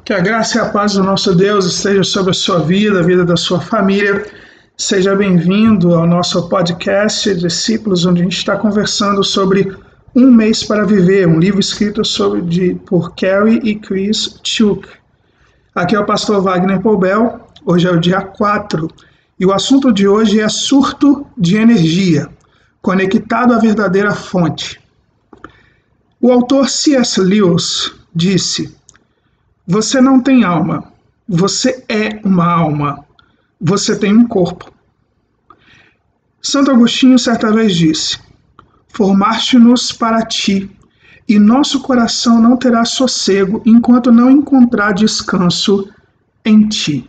Que a graça e a paz do nosso Deus esteja sobre a sua vida, a vida da sua família. Seja bem-vindo ao nosso podcast Discípulos, onde a gente está conversando sobre Um Mês para Viver, um livro escrito por Carrie e Chris Chuk. Aqui é o pastor Wagner Poubel, hoje é o dia 4, e o assunto de hoje é surto de energia, conectado à verdadeira fonte. O autor C.S. Lewis disse: você não tem alma, você é uma alma, você tem um corpo. Santo Agostinho certa vez disse: formaste-nos para ti, e nosso coração não terá sossego enquanto não encontrar descanso em ti.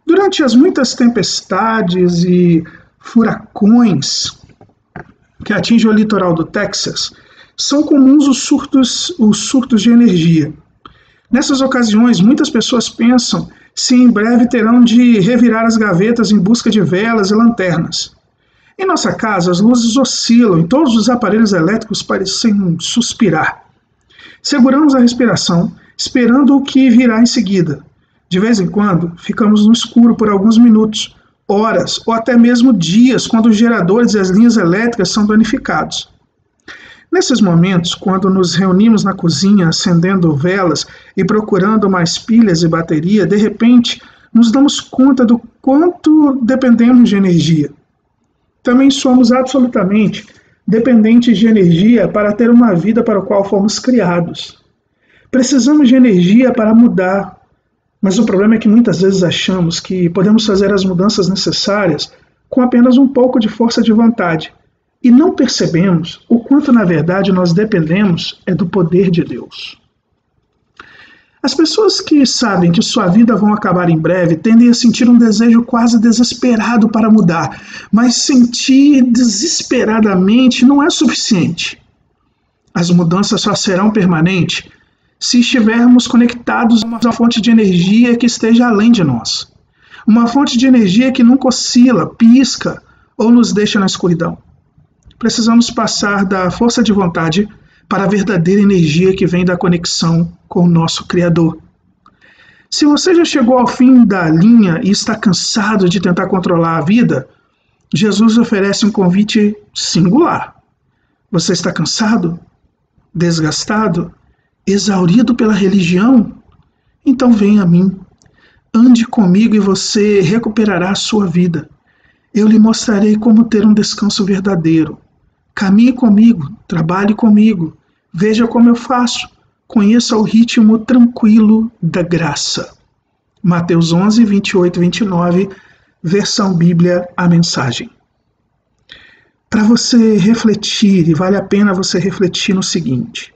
Durante as muitas tempestades e furacões que atingem o litoral do Texas, são comuns os surtos de energia. Nessas ocasiões, muitas pessoas pensam se em breve terão de revirar as gavetas em busca de velas e lanternas. Em nossa casa, as luzes oscilam e todos os aparelhos elétricos parecem suspirar. Seguramos a respiração, esperando o que virá em seguida. De vez em quando, ficamos no escuro por alguns minutos, horas ou até mesmo dias, quando os geradores e as linhas elétricas são danificados. Nesses momentos, quando nos reunimos na cozinha, acendendo velas e procurando mais pilhas e bateria, de repente, nos damos conta do quanto dependemos de energia. Também somos absolutamente dependentes de energia para ter uma vida para a qual fomos criados. Precisamos de energia para mudar, mas o problema é que muitas vezes achamos que podemos fazer as mudanças necessárias com apenas um pouco de força de vontade. E não percebemos o quanto, na verdade, nós dependemos do poder de Deus. As pessoas que sabem que sua vida vão acabar em breve tendem a sentir um desejo quase desesperado para mudar, mas sentir desesperadamente não é suficiente. As mudanças só serão permanentes se estivermos conectados a uma fonte de energia que esteja além de nós. Uma fonte de energia que nunca oscila, pisca ou nos deixa na escuridão. Precisamos passar da força de vontade para a verdadeira energia que vem da conexão com o nosso Criador. Se você já chegou ao fim da linha e está cansado de tentar controlar a vida, Jesus oferece um convite singular. Você está cansado? Desgastado? Exaurido pela religião? Então venha a mim. Ande comigo e você recuperará a sua vida. Eu lhe mostrarei como ter um descanso verdadeiro. Caminhe comigo, trabalhe comigo, veja como eu faço, conheça o ritmo tranquilo da graça. Mateus 11, 28 e 29, versão Bíblia, a mensagem. Para você refletir, e vale a pena você refletir no seguinte: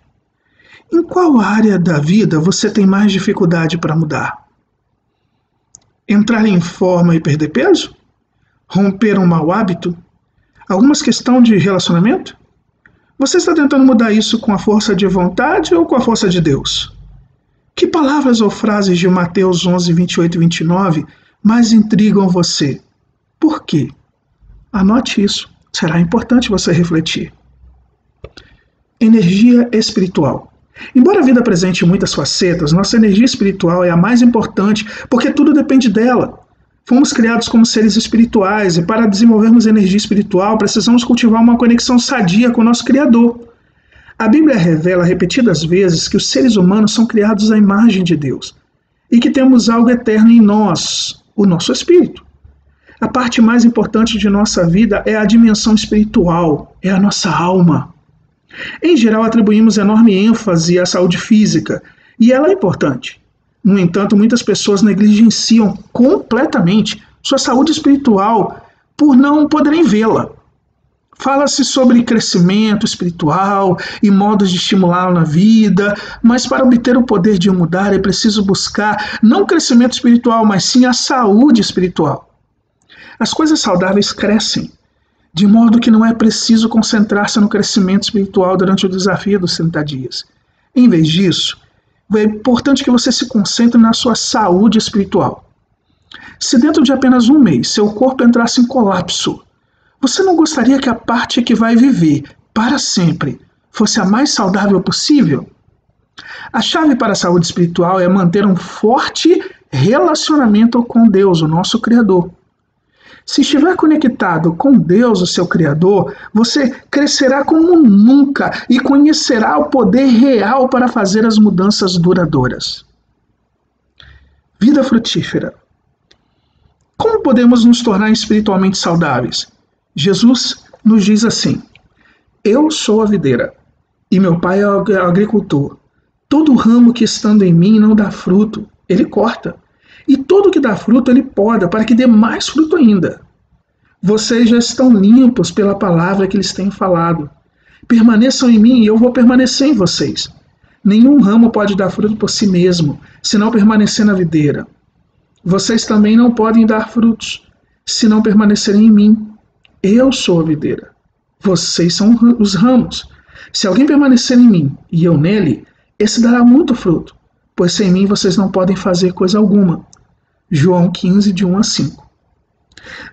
em qual área da vida você tem mais dificuldade para mudar? Entrar em forma e perder peso? Romper um mau hábito? Alguma questão de relacionamento? Você está tentando mudar isso com a força de vontade ou com a força de Deus? Que palavras ou frases de Mateus 11, 28 e 29 mais intrigam você? Por quê? Anote isso. Será importante você refletir. Energia espiritual. Embora a vida apresente muitas facetas, nossa energia espiritual é a mais importante porque tudo depende dela. Fomos criados como seres espirituais e para desenvolvermos energia espiritual precisamos cultivar uma conexão sadia com o nosso Criador. A Bíblia revela repetidas vezes que os seres humanos são criados à imagem de Deus e que temos algo eterno em nós, o nosso espírito. A parte mais importante de nossa vida é a dimensão espiritual, é a nossa alma. Em geral, atribuímos enorme ênfase à saúde física e ela é importante. No entanto, muitas pessoas negligenciam completamente sua saúde espiritual por não poderem vê-la. Fala-se sobre crescimento espiritual e modos de estimulá-lo na vida, mas para obter o poder de mudar é preciso buscar não o crescimento espiritual, mas sim a saúde espiritual. As coisas saudáveis crescem, de modo que não é preciso concentrar-se no crescimento espiritual durante o desafio dos 30 dias. Em vez disso, é importante que você se concentre na sua saúde espiritual. Se dentro de apenas um mês seu corpo entrasse em colapso, você não gostaria que a parte que vai viver para sempre fosse a mais saudável possível? A chave para a saúde espiritual é manter um forte relacionamento com Deus, o nosso Criador. Se estiver conectado com Deus, o seu Criador, você crescerá como nunca e conhecerá o poder real para fazer as mudanças duradouras. Vida frutífera. Como podemos nos tornar espiritualmente saudáveis? Jesus nos diz assim: eu sou a videira e meu pai é o agricultor. Todo ramo que estando em mim não dá fruto, ele corta. E tudo que dá fruto, ele poda, para que dê mais fruto ainda. Vocês já estão limpos pela palavra que lhes tenho falado. Permaneçam em mim e eu vou permanecer em vocês. Nenhum ramo pode dar fruto por si mesmo, se não permanecer na videira. Vocês também não podem dar frutos, se não permanecerem em mim. Eu sou a videira. Vocês são os ramos. Se alguém permanecer em mim e eu nele, esse dará muito fruto, pois sem mim vocês não podem fazer coisa alguma. João 15, de 1 a 5.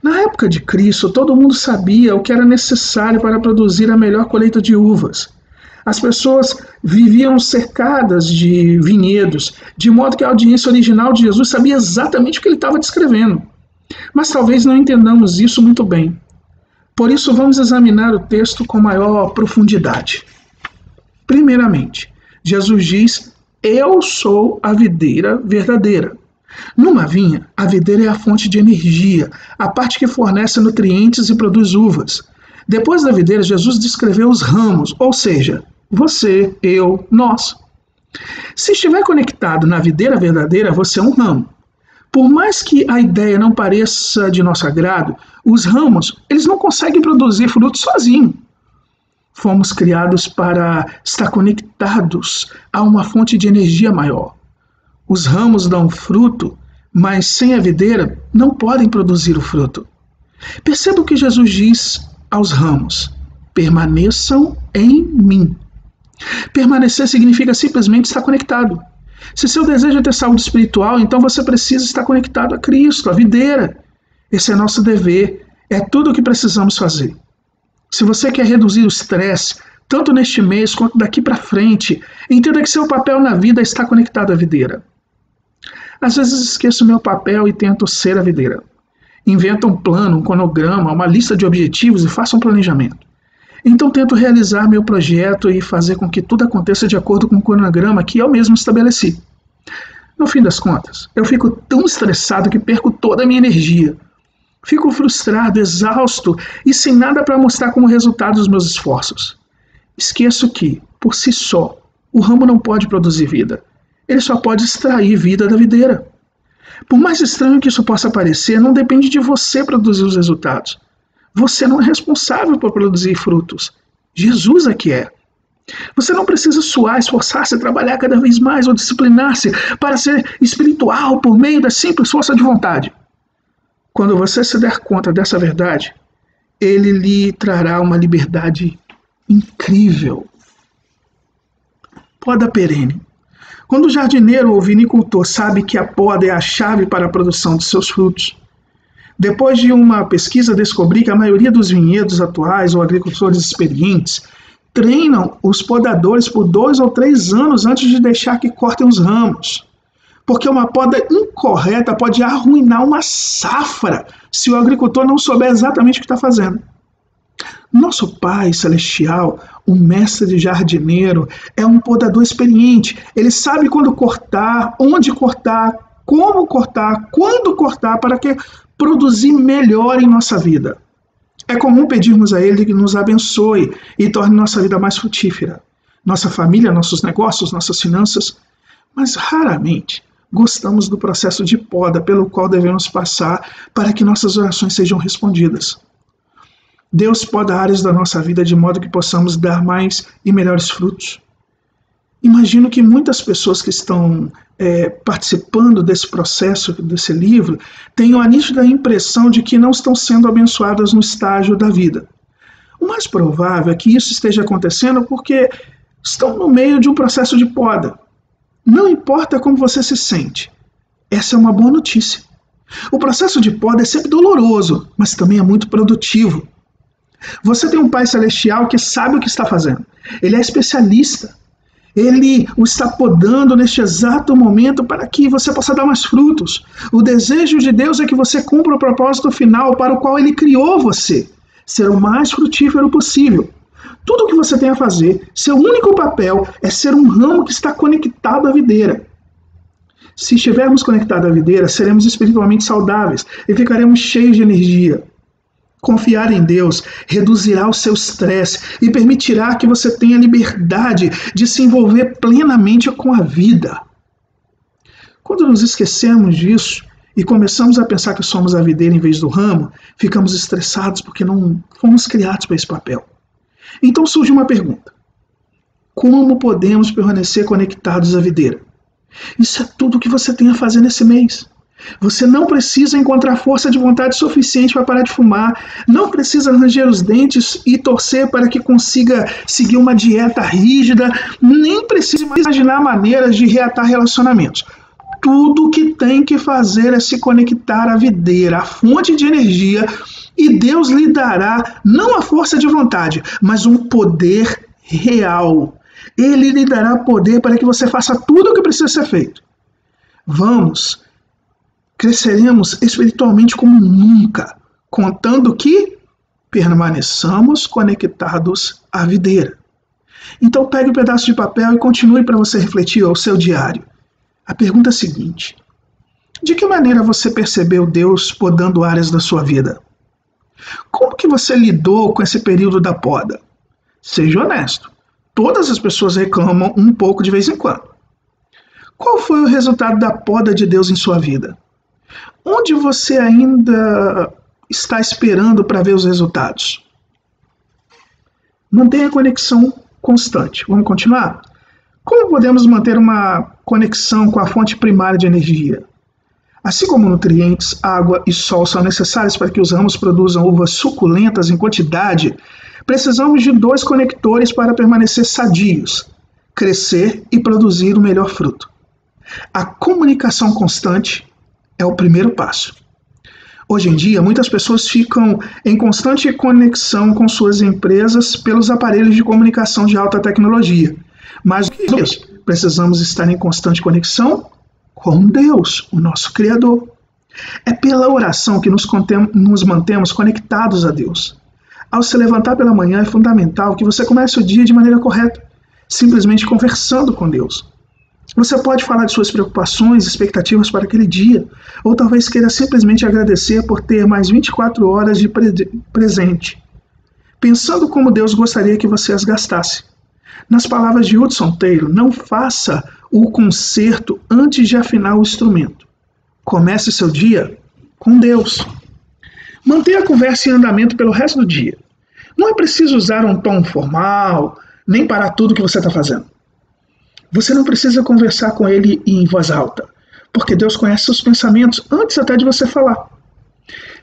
Na época de Cristo, todo mundo sabia o que era necessário para produzir a melhor colheita de uvas. As pessoas viviam cercadas de vinhedos, de modo que a audiência original de Jesus sabia exatamente o que ele estava descrevendo. Mas talvez não entendamos isso muito bem. Por isso, vamos examinar o texto com maior profundidade. Primeiramente, Jesus diz: eu sou a videira verdadeira. Numa vinha, a videira é a fonte de energia, a parte que fornece nutrientes e produz uvas. Depois da videira, Jesus descreveu os ramos, ou seja, você, eu, nós. Se estiver conectado na videira verdadeira, você é um ramo. Por mais que a ideia não pareça de nosso agrado, os ramos, eles não conseguem produzir frutos sozinhos. Fomos criados para estar conectados a uma fonte de energia maior. Os ramos dão fruto, mas sem a videira não podem produzir o fruto. Perceba o que Jesus diz aos ramos: permaneçam em mim. Permanecer significa simplesmente estar conectado. Se seu desejo é ter saúde espiritual, então você precisa estar conectado a Cristo, a videira. Esse é nosso dever, é tudo o que precisamos fazer. Se você quer reduzir o estresse, tanto neste mês quanto daqui para frente, entenda que seu papel na vida é estar conectado à videira. Às vezes esqueço meu papel e tento ser a videira. Invento um plano, um cronograma, uma lista de objetivos e faço um planejamento. Então tento realizar meu projeto e fazer com que tudo aconteça de acordo com o cronograma que eu mesmo estabeleci. No fim das contas, eu fico tão estressado que perco toda a minha energia. Fico frustrado, exausto e sem nada para mostrar como resultado dos meus esforços. Esqueço que, por si só, o ramo não pode produzir vida. Ele só pode extrair vida da videira. Por mais estranho que isso possa parecer, não depende de você produzir os resultados. Você não é responsável por produzir frutos. Jesus é que é. Você não precisa suar, esforçar-se, trabalhar cada vez mais ou disciplinar-se para ser espiritual por meio da simples força de vontade. Quando você se der conta dessa verdade, ele lhe trará uma liberdade incrível. Poda perene. Quando o jardineiro ou vinicultor sabe que a poda é a chave para a produção de seus frutos, depois de uma pesquisa descobri que a maioria dos vinhedos atuais ou agricultores experientes treinam os podadores por 2 ou 3 anos antes de deixar que cortem os ramos. Porque uma poda incorreta pode arruinar uma safra se o agricultor não souber exatamente o que está fazendo. Nosso Pai Celestial, o mestre de jardineiro, é um podador experiente. Ele sabe quando cortar, onde cortar, como cortar, quando cortar, para que produzir melhor em nossa vida. É comum pedirmos a Ele que nos abençoe e torne nossa vida mais frutífera. Nossa família, nossos negócios, nossas finanças. Mas raramente gostamos do processo de poda pelo qual devemos passar para que nossas orações sejam respondidas. Deus poda áreas da nossa vida de modo que possamos dar mais e melhores frutos. Imagino que muitas pessoas que estão participando desse processo, desse livro, tenham a nítida impressão de que não estão sendo abençoadas no estágio da vida. O mais provável é que isso esteja acontecendo porque estão no meio de um processo de poda. Não importa como você se sente. Essa é uma boa notícia. O processo de poda é sempre doloroso, mas também é muito produtivo. Você tem um Pai Celestial que sabe o que está fazendo. Ele é especialista. Ele o está podando neste exato momento para que você possa dar mais frutos. O desejo de Deus é que você cumpra o propósito final para o qual Ele criou você, ser o mais frutífero possível. Tudo o que você tem a fazer, seu único papel é ser um ramo que está conectado à videira. Se estivermos conectados à videira, seremos espiritualmente saudáveis e ficaremos cheios de energia. Confiar em Deus reduzirá o seu estresse e permitirá que você tenha liberdade de se envolver plenamente com a vida. Quando nos esquecemos disso e começamos a pensar que somos a videira em vez do ramo, ficamos estressados porque não fomos criados para esse papel. Então surge uma pergunta: como podemos permanecer conectados à videira? Isso é tudo o que você tem a fazer nesse mês. Você não precisa encontrar força de vontade suficiente para parar de fumar, não precisa ranger os dentes e torcer para que consiga seguir uma dieta rígida, nem precisa imaginar maneiras de reatar relacionamentos. Tudo o que tem que fazer é se conectar à videira, à fonte de energia, e Deus lhe dará não a força de vontade, mas um poder real. Ele lhe dará poder para que você faça tudo o que precisa ser feito. Cresceremos espiritualmente como nunca, contando que permaneçamos conectados à videira. Então pegue um pedaço de papel e continue para você refletir ao seu diário. A pergunta é a seguinte: de que maneira você percebeu Deus podando áreas da sua vida? Como que você lidou com esse período da poda? Seja honesto. Todas as pessoas reclamam um pouco de vez em quando. Qual foi o resultado da poda de Deus em sua vida? Onde você ainda está esperando para ver os resultados? Mantenha a conexão constante. Vamos continuar? Como podemos manter uma conexão com a fonte primária de energia? Assim como nutrientes, água e sol são necessários para que os ramos produzam uvas suculentas em quantidade, precisamos de 2 conectores para permanecer sadios, crescer e produzir o melhor fruto. A comunicação constante é o primeiro passo. Hoje em dia, muitas pessoas ficam em constante conexão com suas empresas pelos aparelhos de comunicação de alta tecnologia. Mas precisamos estar em constante conexão com Deus, o nosso Criador. É pela oração que nos mantemos conectados a Deus. Ao se levantar pela manhã, é fundamental que você comece o dia de maneira correta, simplesmente conversando com Deus. Você pode falar de suas preocupações, expectativas para aquele dia, ou talvez queira simplesmente agradecer por ter mais 24 horas de presente, pensando como Deus gostaria que você as gastasse. Nas palavras de Hudson Taylor, não faça o concerto antes de afinar o instrumento. Comece seu dia com Deus. Mantenha a conversa em andamento pelo resto do dia. Não é preciso usar um tom formal, nem parar tudo que você está fazendo. Você não precisa conversar com ele em voz alta, porque Deus conhece seus pensamentos antes até de você falar.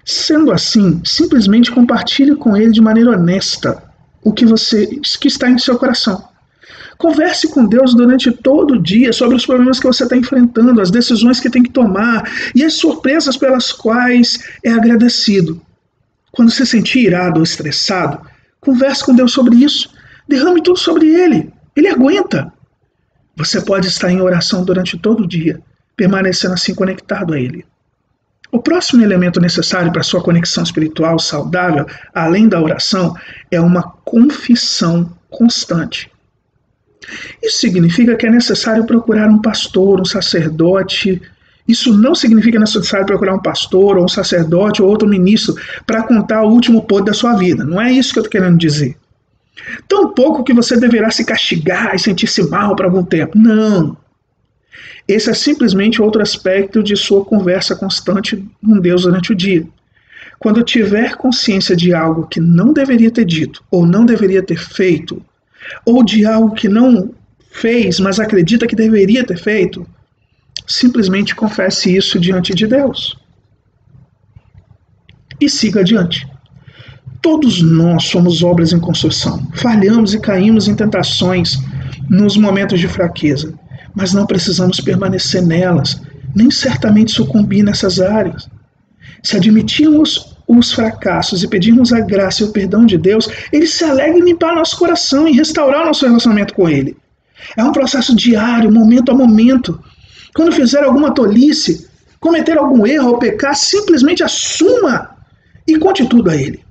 Sendo assim, simplesmente compartilhe com ele de maneira honesta o que está em seu coração. Converse com Deus durante todo o dia sobre os problemas que você está enfrentando, as decisões que tem que tomar e as surpresas pelas quais é agradecido. Quando se sentir irado ou estressado, converse com Deus sobre isso. Derrame tudo sobre Ele. Ele aguenta. Você pode estar em oração durante todo o dia, permanecendo assim conectado a Ele. O próximo elemento necessário para a sua conexão espiritual saudável, além da oração, é uma confissão constante. Isso significa que é necessário procurar um pastor, um sacerdote. Isso não significa necessário procurar um pastor, ou um sacerdote, ou outro ministro para contar o último podre da sua vida. Não é isso que eu estou querendo dizer. Tampouco que você deverá se castigar e sentir-se mal por algum tempo. Não. Esse é simplesmente outro aspecto de sua conversa constante com Deus durante o dia. Quando tiver consciência de algo que não deveria ter dito, ou não deveria ter feito, ou de algo que não fez, mas acredita que deveria ter feito, simplesmente confesse isso diante de Deus. E siga adiante. Todos nós somos obras em construção. Falhamos e caímos em tentações nos momentos de fraqueza, mas não precisamos permanecer nelas, nem certamente sucumbir nessas áreas. Se admitirmos os fracassos e pedirmos a graça e o perdão de Deus, Ele se alegra em limpar nosso coração e restaurar nosso relacionamento com Ele. É um processo diário, momento a momento. Quando fizer alguma tolice, cometer algum erro ou pecar, simplesmente assuma e conte tudo a Ele.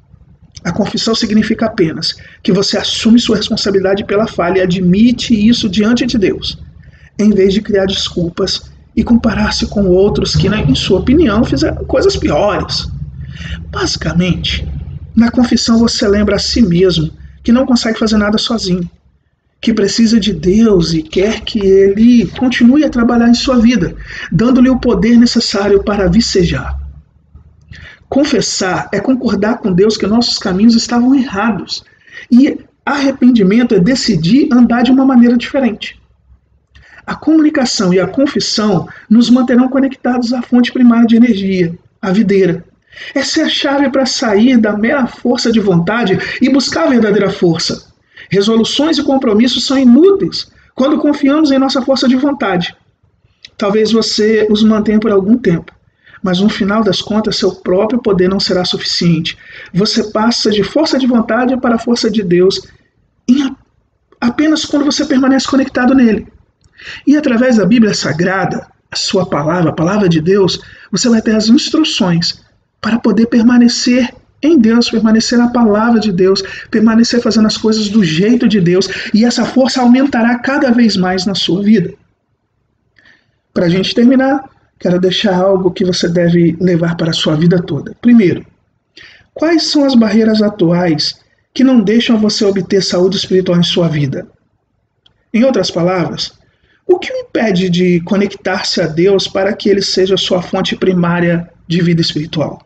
A confissão significa apenas que você assume sua responsabilidade pela falha e admite isso diante de Deus, em vez de criar desculpas e comparar-se com outros que, em sua opinião, fizeram coisas piores. Basicamente, na confissão você lembra a si mesmo que não consegue fazer nada sozinho, que precisa de Deus e quer que Ele continue a trabalhar em sua vida, dando-lhe o poder necessário para vicejar. Confessar é concordar com Deus que nossos caminhos estavam errados, e arrependimento é decidir andar de uma maneira diferente. A comunicação e a confissão nos manterão conectados à fonte primária de energia, a videira. Essa é a chave para sair da mera força de vontade e buscar a verdadeira força. Resoluções e compromissos são inúteis quando confiamos em nossa força de vontade. Talvez você os mantenha por algum tempo, mas no final das contas seu próprio poder não será suficiente. Você passa de força de vontade para a força de Deus apenas quando você permanece conectado nele. E através da Bíblia Sagrada, a sua palavra, a palavra de Deus, você vai ter as instruções para poder permanecer em Deus, permanecer na palavra de Deus, permanecer fazendo as coisas do jeito de Deus, e essa força aumentará cada vez mais na sua vida. Para a gente terminar, quero deixar algo que você deve levar para a sua vida toda. Primeiro, quais são as barreiras atuais que não deixam você obter saúde espiritual em sua vida? Em outras palavras, o que o impede de conectar-se a Deus para que Ele seja sua fonte primária de vida espiritual?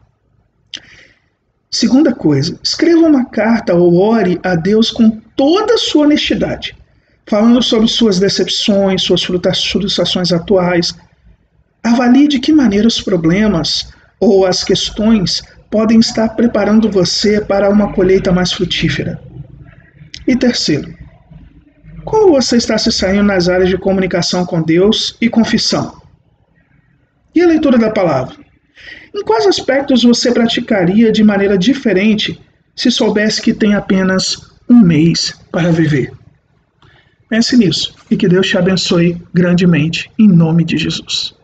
Segunda coisa, escreva uma carta ou ore a Deus com toda a sua honestidade, falando sobre suas decepções, suas frustrações atuais. Avalie de que maneira os problemas ou as questões podem estar preparando você para uma colheita mais frutífera. E terceiro, como você está se saindo nas áreas de comunicação com Deus e confissão? E a leitura da palavra? Em quais aspectos você praticaria de maneira diferente se soubesse que tem apenas um mês para viver? Pense nisso e que Deus te abençoe grandemente, em nome de Jesus.